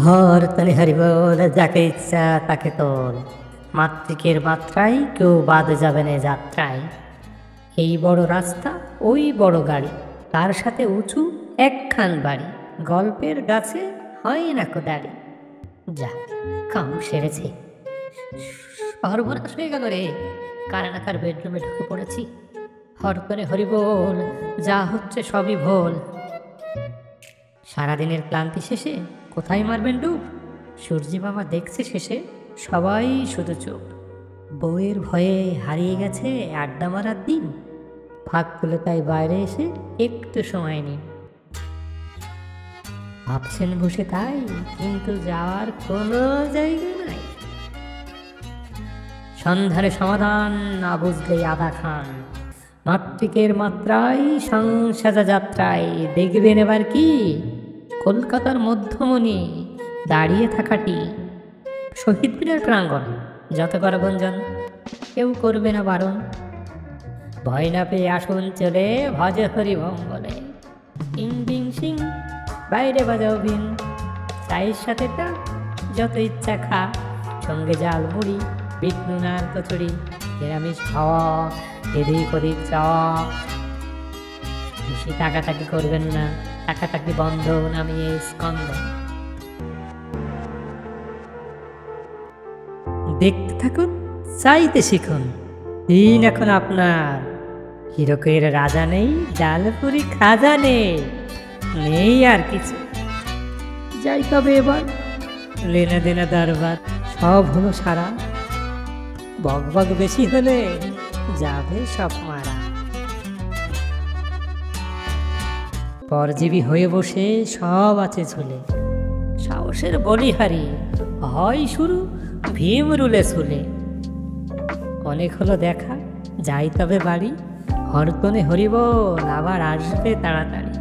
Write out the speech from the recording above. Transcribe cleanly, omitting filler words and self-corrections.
হর তলে হরিবল, যাকে ইচ্ছা তাকে তোল। মাতৃকের মাত্রায় কেউ বাদ যাবে না যাত্রায়। এই বড় রাস্তা, ওই বড় গাড়ি, তার সাথে উঁচু একখান বাড়ি। গল্পের গাছে হয় না কো দাড়ি। যা, কাম সেরেছে। সর্বনাশ হয়ে গেল রে। কারানাকার বেডরুমে ঢুকে পড়েছি। হর করে হরিবল, যা হচ্ছে সবই ভোল। সারাদিনের ক্লান্তি শেষে কোথায় মারবেন ডুব? সূর্যি মামা দেখছে শেষে সবাই শুধু চুপ। বউয়ের ভয়ে হারিয়ে গেছে আড্ডা মারার দিন। ফাঁক তুলে তাই বাইরে এসে একটু সময় নিন। ভাবছেন বসে তাই, কিন্তু যাওয়ার কোনো জায়গা নাই। সন্ধ্যারে সমাধান না বুঝলেই আধা খান। মাতৃকের মাত্রায় সংসাজা যাত্রায় দেখবেন এবার কি কলকাতার মধ্যমণি দাঁড়িয়ে থাকাটি। শহীদ মিনার প্রাঙ্গণ, যত কর গুঞ্জন, কেউ করবে না বারণ। ভয় না পেয়ে আসুন চলে, ভজ হরি বলে। ইং বিং সিং, বাইরে বাজাও বিন। চায়ের সাথে তা যত ইচ্ছা খা। সঙ্গে জাল মুড়ি, বিট নুনার কচুরি, নিরামিষ খাওয়া, এদিক ওদিক চাওয়া। বেশি টাকাটাকি করবেন না, টাকাটাকি বন্ধ, নামিয়ে স্কন্ধ। দেখতে থাকুন, চাইতে শিখুন। দিন এখন আপনার। হিরকের রাজা নেই, জালপুরি খাজা নেই, নেই আর কিছু। যাই তবে এবার লেনা দেনা দরবার, সব হলো সারা। বক বক বেশি হলে যাবে সব মারা। পরজীবী হয়ে বসে সব আছে ঝুলে। সাহসের বলিহারি হয় শুরু ভীম রুলে ছুলে। অনেক হলো দেখা, যাই তবে বাড়ি। হরতনে হরিবল আবার আসবে তাড়াতাড়ি।